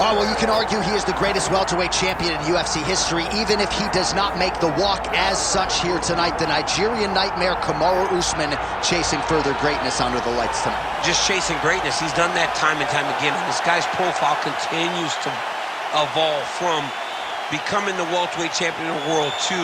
Oh, well, you can argue he is the greatest welterweight champion in UFC history, even if he does not make the walk as such here tonight. The Nigerian nightmare, Kamaru Usman, chasing further greatness under the lights tonight. Just chasing greatness. He's done that time and time again. And this guy's profile continues to evolve from becoming the welterweight champion of the world to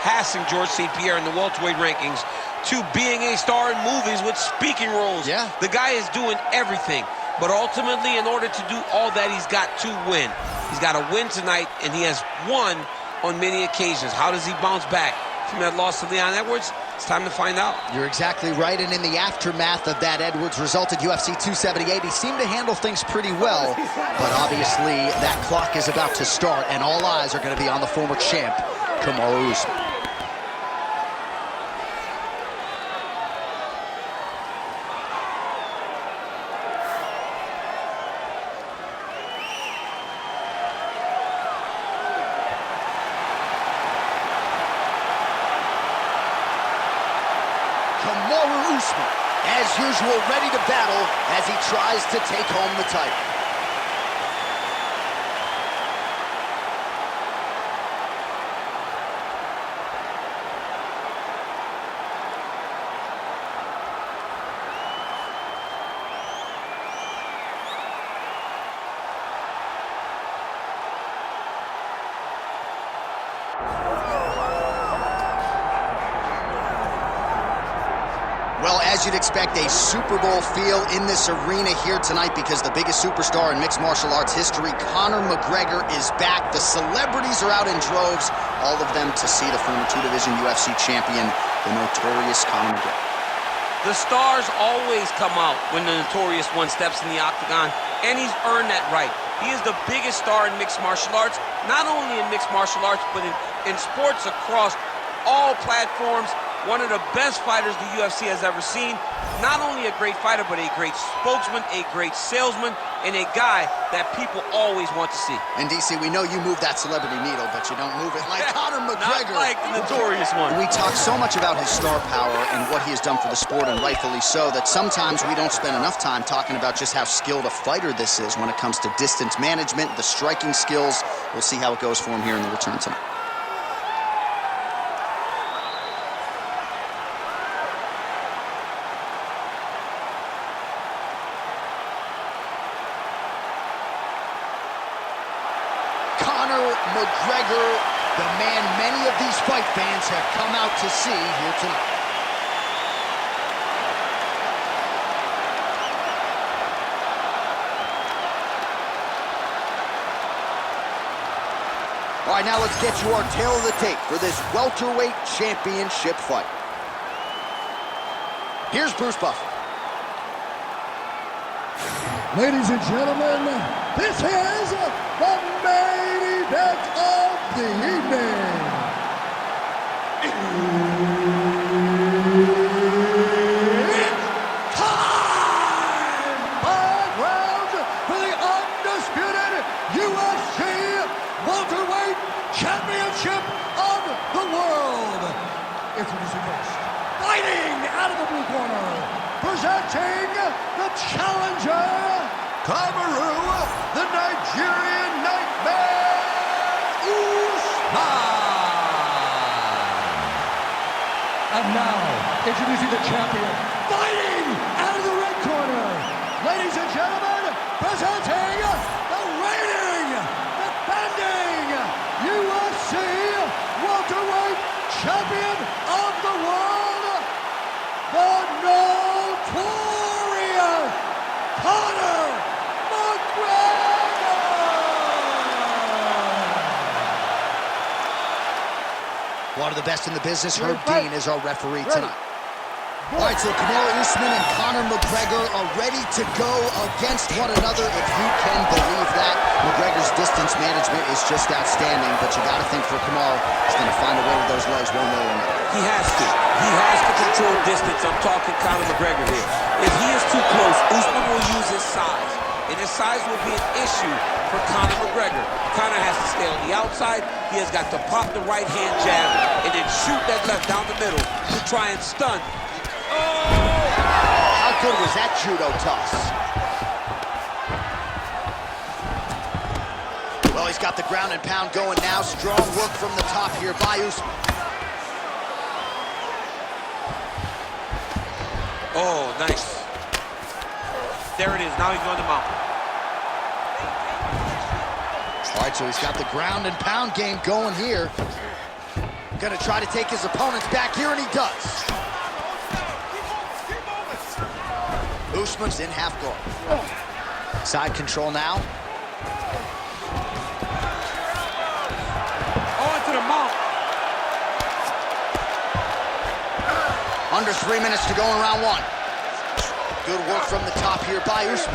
passing George St. Pierre in the welterweight rankings to being a star in movies with speaking roles. Yeah. The guy is doing everything. But ultimately, in order to do all that, he's got to win. He's got to win tonight, and he has won on many occasions. How does he bounce back from that loss to Leon Edwards? It's time to find out. You're exactly right, and in the aftermath of that Edwards result at UFC 278, he seemed to handle things pretty well. But obviously, that clock is about to start, and all eyes are going to be on the former champ, Kamaru Usman. Kamaru Usman, as usual, ready to battle as he tries to take home the title. Well, as you'd expect, a Super Bowl feel in this arena here tonight because the biggest superstar in mixed martial arts history, Conor McGregor, is back. The celebrities are out in droves, all of them to see the former two-division UFC champion, the notorious Conor McGregor. The stars always come out when the notorious one steps in the octagon, and he's earned that right. He is the biggest star in mixed martial arts, not only in mixed martial arts, but in sports across all platforms. One of the best fighters the UFC has ever seen. Not only a great fighter, but a great spokesman, a great salesman, and a guy that people always want to see. And DC, we know you move that celebrity needle, but you don't move it like Conor McGregor. Not like the notorious one. We talk so much about his star power and what he has done for the sport, and rightfully so, that sometimes we don't spend enough time talking about just how skilled a fighter this is when it comes to distance management, the striking skills. We'll see how it goes for him here in the return tonight. Conor McGregor, the man many of these fight fans have come out to see here tonight. All right, now let's get you our tail of the tape for this welterweight championship fight. Here's Bruce Buffer. Ladies and gentlemen, this is the main event of the evening. It's time! 5 rounds for the undisputed UFC welterweight championship of the world. Introducing first, fighting out of the blue corner, presenting the challenger, Kamaru, the Nigerian nightmare, Usman. And now, introducing the champion, fighting out of the red corner, ladies and gentlemen, presenting the reigning, defending UFC welterweight champion of the world, the notorious Conor McGregor! One of the best in the business, Herb Dean, is our referee tonight. All right, so Kamaru Usman and Conor McGregor are ready to go against one another, if you can believe that. McGregor's distance management is just outstanding, but you got to think for Kamaru, he's going to find a way with those legs one way or another. He has to. He has to control distance. I'm talking Conor McGregor here. If he is too close, Usman will use his size. And his size will be an issue for Conor McGregor. Conor has to stay on the outside. He has got to pop the right hand jab and then shoot that left down the middle to try and stun. Oh! How good was that judo toss? got the ground and pound going now. Strong work from the top here by Usman. Oh, nice. There it is. Now he's going to mount. All right, so he's got the ground and pound game going here. Gonna try to take his opponents back here, and he does. Usman's in half guard. Side control now. Oh, into the mount. Under 3 minutes to go in round one. Good work from the top here by Usman.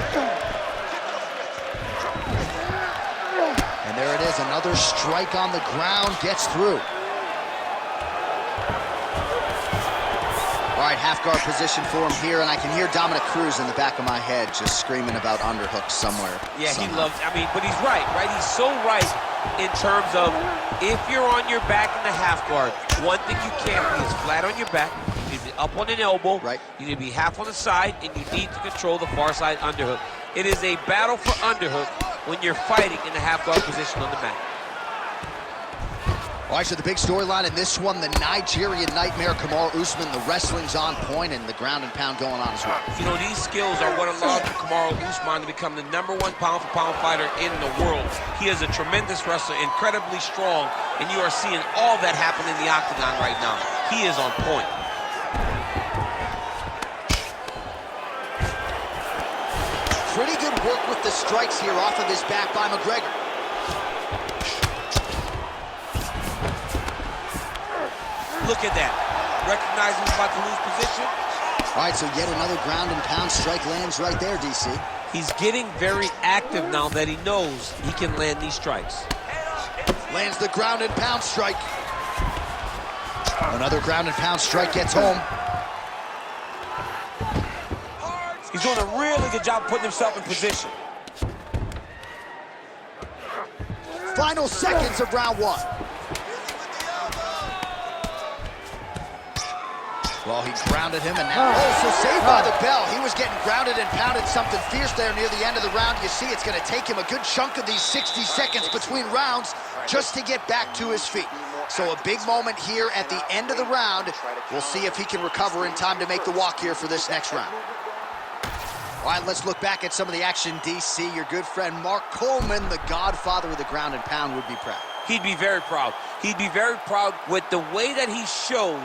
And there it is, another strike on the ground, gets through. All right, half guard position for him here, and I can hear Dominic Cruz in the back of my head just screaming about underhooks somewhere. Yeah, somehow. he loves, but he's right? He's so right in terms of if you're on your back in the half guard, one thing you can't be is flat on your back. You need to be up on an elbow. Right. You need to be half on the side, and you need to control the far side underhook. It is a battle for underhook when you're fighting in the half guard position on the mat. All right, so the big storyline in this one, the Nigerian Nightmare, Kamaru Usman, the wrestling's on point, and the ground and pound going on as well. You know, these skills are what allowed Kamaru Usman to become the #1 pound-for-pound fighter in the world. He is a tremendous wrestler, incredibly strong, and you are seeing all that happen in the octagon right now. He is on point. Pretty good work with the strikes here off of his back by McGregor. Look at that. Recognizing he's about to lose position. All right, so yet another ground and pound strike lands right there, DC. He's getting very active now that he knows he can land these strikes. Lands the ground and pound strike. Another ground and pound strike gets home. He's doing a really good job putting himself in position. Final seconds of round one. Well, he grounded him, and now also saved by the bell. He was getting grounded and pounded something fierce there near the end of the round. You see, it's going to take him a good chunk of these 60 seconds between rounds just to get back to his feet. So a big moment here at the end of the round. We'll see if he can recover in time to make the walk here for this next round. All right, let's look back at some of the action, DC. Your good friend Mark Coleman, the godfather of the ground and pound, would be proud. He'd be very proud. He'd be very proud with the way that he showed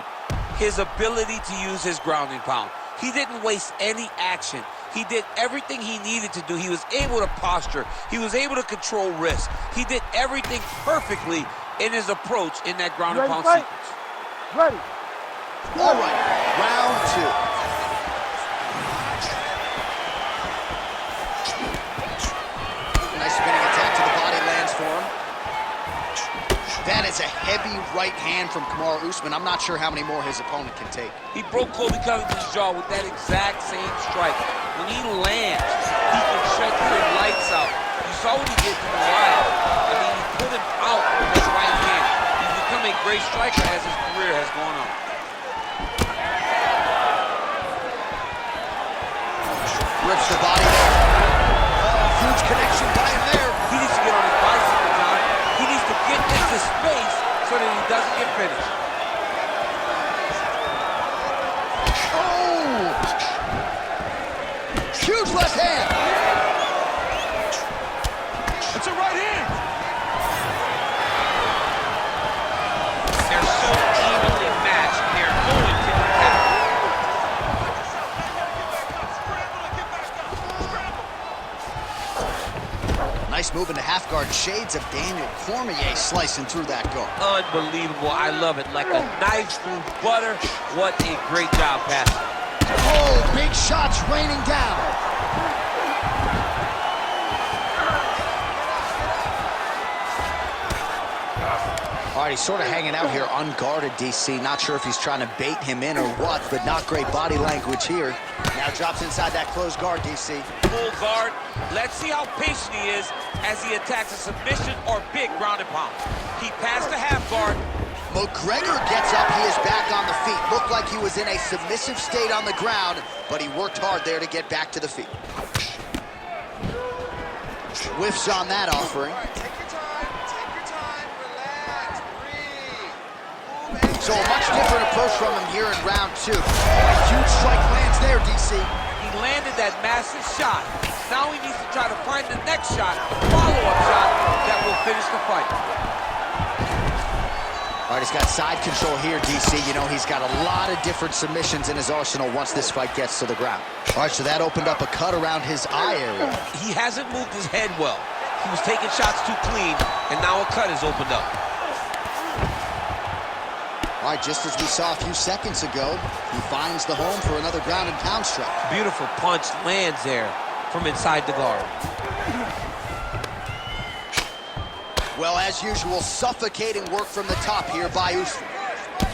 his ability to use his ground and pound. He didn't waste any action. He did everything he needed to do. He was able to posture. He was able to control risk. He did everything perfectly in his approach in that ground and pound sequence. Ready. All right, round two. Nice spinning attack to the body lands for him. That is a heavy right hand from Kamaru Usman. I'm not sure how many more his opponent can take. He broke Colby Covington's jaw with that exact same strike. When he lands, he can shut your lights out. You saw what he did to Mariah. I mean, he put him out with his right hand. He's become a great striker as his career has gone on. Rips the body there. Oh, huge connection by him there. He needs to get on his bicycle, John. He needs to get into space so that he doesn't get finished. Oh! Huge left hand. It's a right hand. They're so evenly matched. They're going to the head. Nice move into half guard. Shades of Daniel Cormier slicing through that guard. Unbelievable. I love it. Like a knife through butter. What a great job passing. Oh, big shots raining down. All right, he's sort of hanging out here unguarded, DC. Not sure if he's trying to bait him in or what, but not great body language here. Now drops inside that closed guard, DC. Full guard. Let's see how patient he is as he attacks a submission or big ground and pound. He passed the half guard. McGregor gets up. He is back on the feet. Looked like he was in a submissive state on the ground, but he worked hard there to get back to the feet. Whiffs on that offering. from him here in round 2. A huge strike lands there, DC. He landed that massive shot. Now he needs to try to find the next shot, a follow-up shot that will finish the fight. All right, he's got side control here, DC. You know, he's got a lot of different submissions in his arsenal once this fight gets to the ground. All right, so that opened up a cut around his eye area. He hasn't moved his head well. He was taking shots too clean, and now a cut has opened up. All right, just as we saw a few seconds ago, he finds the home for another ground and pound strike. Beautiful punch lands there from inside the guard. Well, as usual, suffocating work from the top here by Usman.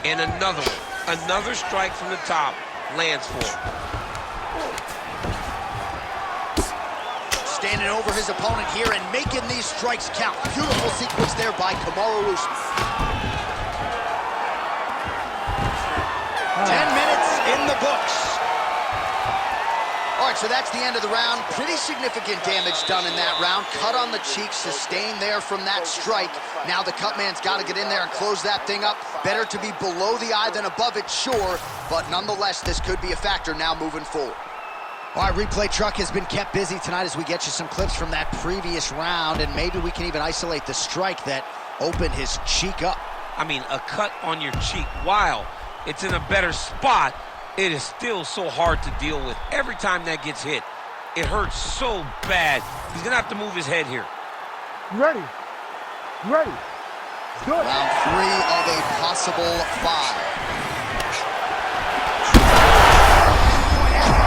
And another one. Another strike from the top lands for him. Standing over his opponent here and making these strikes count. Beautiful sequence there by Kamaru Usman. 10 minutes in the books. All right, so that's the end of the round. Pretty significant damage done in that round. Cut on the cheek, sustained there from that strike. Now the cut man's got to get in there and close that thing up. Better to be below the eye than above it, sure. But nonetheless, this could be a factor now moving forward. All right, replay truck has been kept busy tonight as we get you some clips from that previous round. And maybe we can even isolate the strike that opened his cheek up. I mean, a cut on your cheek, while it's in a better spot, it is still so hard to deal with. Every time that gets hit, it hurts so bad. He's gonna have to move his head here. Ready. Ready. Good. Round 3 of a possible 5.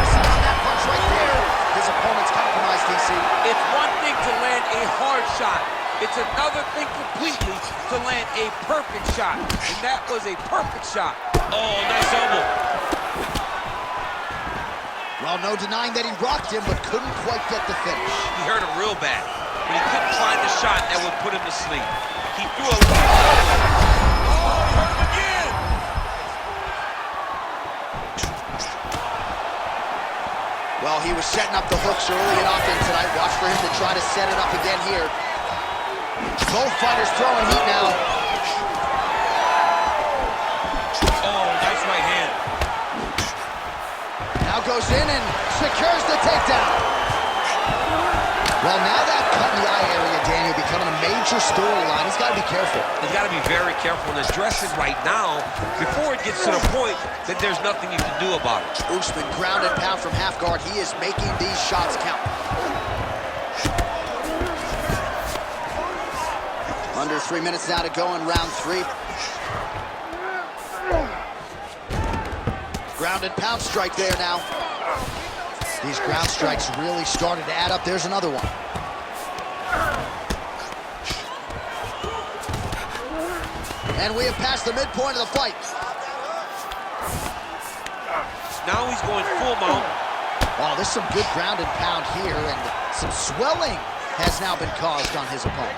On that punch right there, his opponent's compromised, DC. It's one thing to land a hard shot. It's another thing completely to land a perfect shot. And that was a perfect shot. Oh, nice elbow. Well, no denying that he rocked him, but couldn't quite get the finish. He hurt him real bad, but he couldn't find the shot that would put him to sleep. He threw a... Oh, hurt him again! Well, he was setting up the hooks early enough in tonight. Watch for him to try to set it up again here. Both fighters throwing heat now. Oh, nice right hand. Now goes in and secures the takedown. Well, now that cut in the eye area, Daniel, becoming a major storyline. He's got to be careful. He's got to be very careful and address it right now before it gets to the point that there's nothing you can do about it. Usman ground and pound from half guard. He is making these shots count. Under 3 minutes now to go in round 3. Ground and pound strike there now. These ground strikes really started to add up. There's another one. And we have passed the midpoint of the fight. Now he's going full mount. Oh, there's some good ground and pound here, and some swelling has now been caused on his opponent.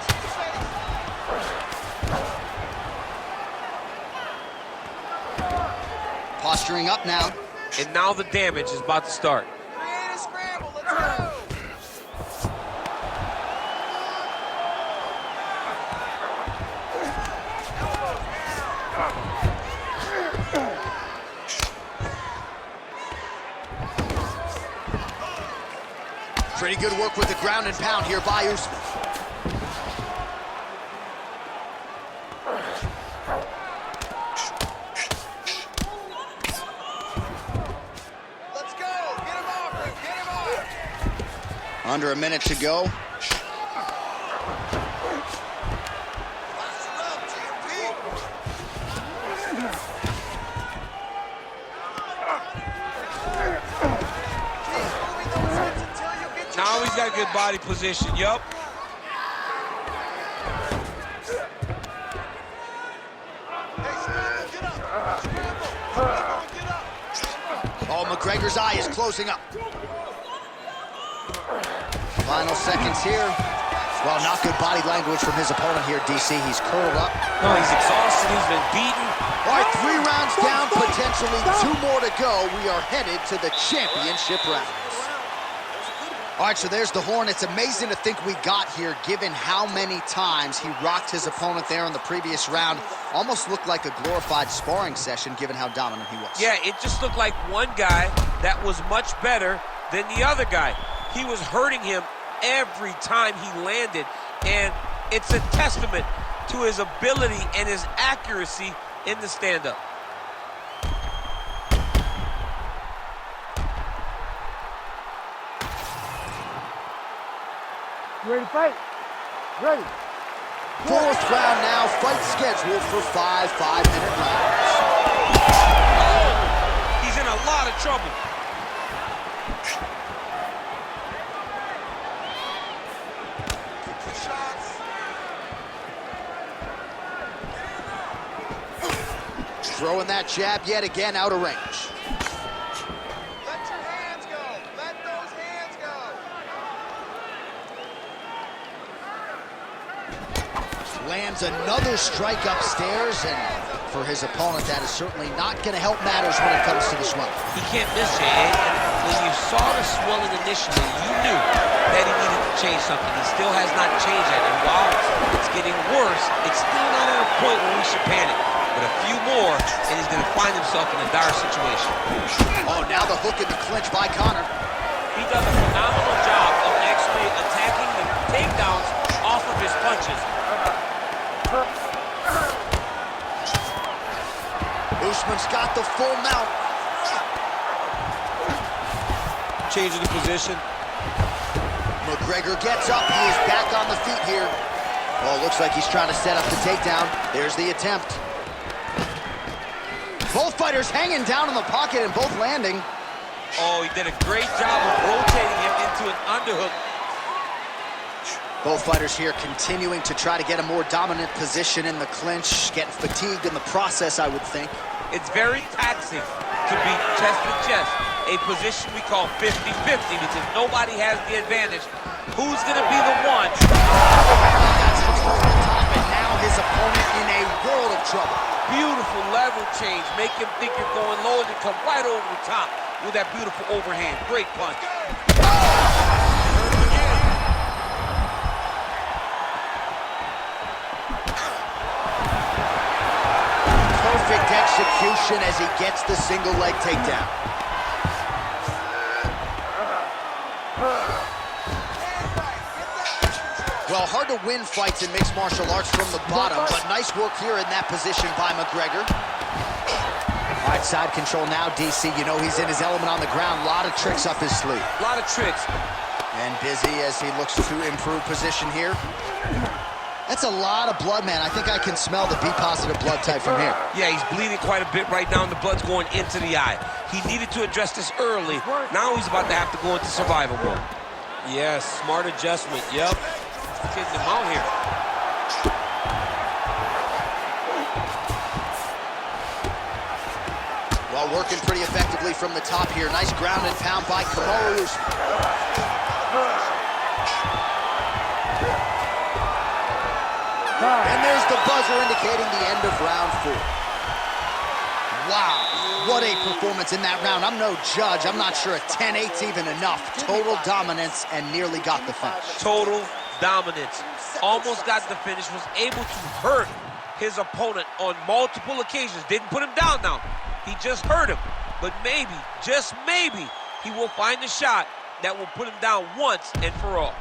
Posturing up now. And now the damage is about to start. Create a scramble, let's go! Pretty good work with the ground and pound here by Usman. Let's go! Get him off, Rick, get him off! Under a minute to go. Box him up, GMP! Now he's got good body position, yup. Oh, McGregor's eye is closing up. Final seconds here. Well, not good body language from his opponent here, DC. He's curled up. No, he's exhausted, he's been beaten. All right, 3 rounds down, potentially 2 more to go. We are headed to the championship rounds. All right, so there's the horn. It's amazing to think we got here, given how many times he rocked his opponent there in the previous round. Almost looked like a glorified sparring session, given how dominant he was. Yeah, it just looked like one guy that was much better than the other guy. He was hurting him every time he landed, and it's a testament to his ability and his accuracy in the stand-up. You ready to fight? Ready. Fourth round now, fight scheduled for 5 5-minute rounds. Oh, he's in a lot of trouble. Throwing that jab yet again out of range. Let your hands go. Let those hands go. Lands another strike upstairs, and for his opponent, that is certainly not going to help matters when it comes to the swelling. He can't miss it, and when you saw the swelling initially, you knew that he needed to change something. He still has not changed that, and while it's getting worse, it's still not at a point where we should panic. But a few more, and he's going to find himself in a dire situation. Oh, now the hook in the clinch by Conor. He does a phenomenal job of actually attacking the takedowns off of his punches. Usman's got the full mount. Changing the position. McGregor gets up. He is back on the feet here. Oh, looks like he's trying to set up the takedown. There's the attempt. Both fighters hanging down in the pocket and both landing. Oh, he did a great job of rotating him into an underhook. Both fighters here continuing to try to get a more dominant position in the clinch, getting fatigued in the process, I would think. It's very taxing to be chest to chest, a position we call 50-50 because nobody has the advantage. Who's going to be the one? That's control on top, and now his opponent in a world of trouble. Beautiful level change. Make him think you're going low and then come right over the top with that beautiful overhand. Great punch. Perfect execution as he gets the single leg takedown. Well, hard to win fights in mixed martial arts from the bottom, but nice work here in that position by McGregor. All right, side control now, DC. You know he's in his element on the ground. A lot of tricks up his sleeve. A lot of tricks. And busy as he looks to improve position here. That's a lot of blood, man. I think I can smell the B-positive blood type from here. Yeah, he's bleeding quite a bit right now, and the blood's going into the eye. He needed to address this early. Now he's about to have to go into survival mode. Yes, smart adjustment. Yep. Getting him out here. Well, working pretty effectively from the top here. Nice ground and pound by Kamaru Usman. And there's the buzzer indicating the end of round 4. Wow, what a performance in that round. I'm no judge. I'm not sure a 10-8's even enough. Total dominance and nearly got the finish. Total dominance. Almost got the finish, was able to hurt his opponent on multiple occasions. Didn't put him down now. He just hurt him. But maybe, just maybe, he will find a shot that will put him down once and for all.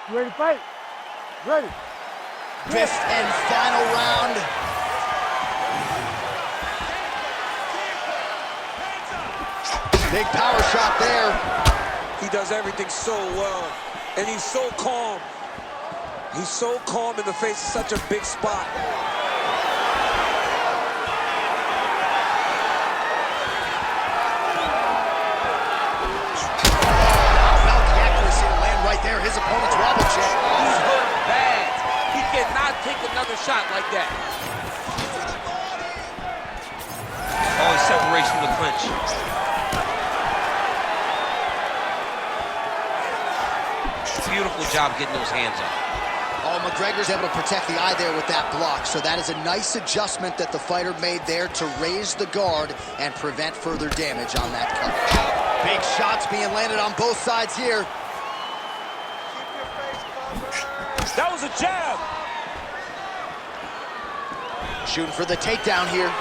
You ready to fight? Ready. Fifth and final round. Big power shot there. He does everything so well, and he's so calm. He's so calm in the face of such a big spot. Right there, his opponent's wobble check. He's hurt bad. He cannot take another shot like that. Oh, he separates from the clinch. Beautiful job getting those hands up. Oh, McGregor's able to protect the eye there with that block, so that is a nice adjustment that the fighter made there to raise the guard and prevent further damage on that coverage. Big shots being landed on both sides here. That was a jab. Shooting for the takedown here.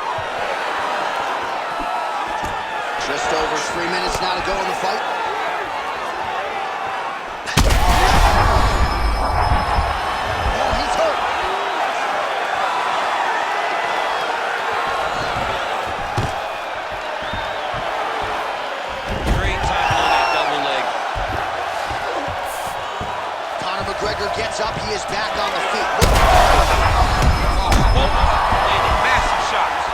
Just over 3 minutes now to go in the fight. Oh, he's hurt. Great time on that double leg. Conor McGregor gets up. He is back on the feet. Both landing massive shots.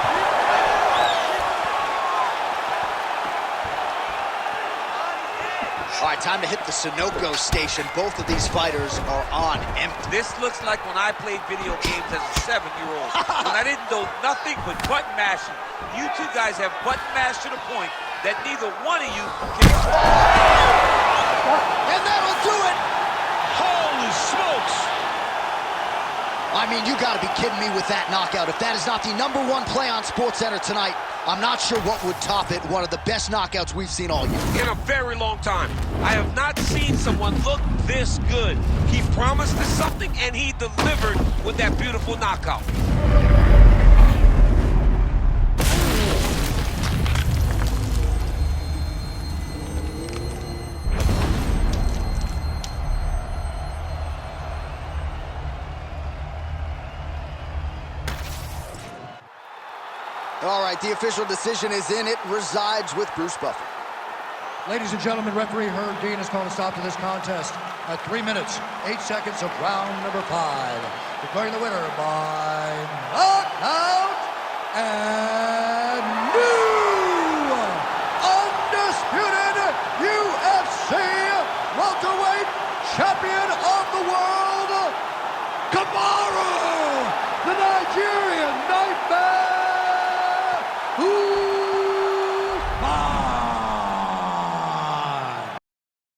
All right, time to hit the Sunoco station. Both of these fighters are on empty. This looks like when I played video games as a 7-year-old. When I didn't know nothing but button mashing. You two guys have button mashed to the point that neither one of you can explain. And that'll do it! Holy smokes! I mean, you gotta be kidding me with that knockout. If that is not the #1 play on SportsCenter tonight, I'm not sure what would top it. One of the best knockouts we've seen all year. In a very long time. I have not seen someone look this good. He promised us something, and he delivered with that beautiful knockout. All right, the official decision is in. It resides with Bruce Buffer. Ladies and gentlemen, referee Herb Dean has called a stop to this contest at 3 minutes, 8 seconds of round number 5. Declaring the winner by knockout and new undisputed UFC welterweight champion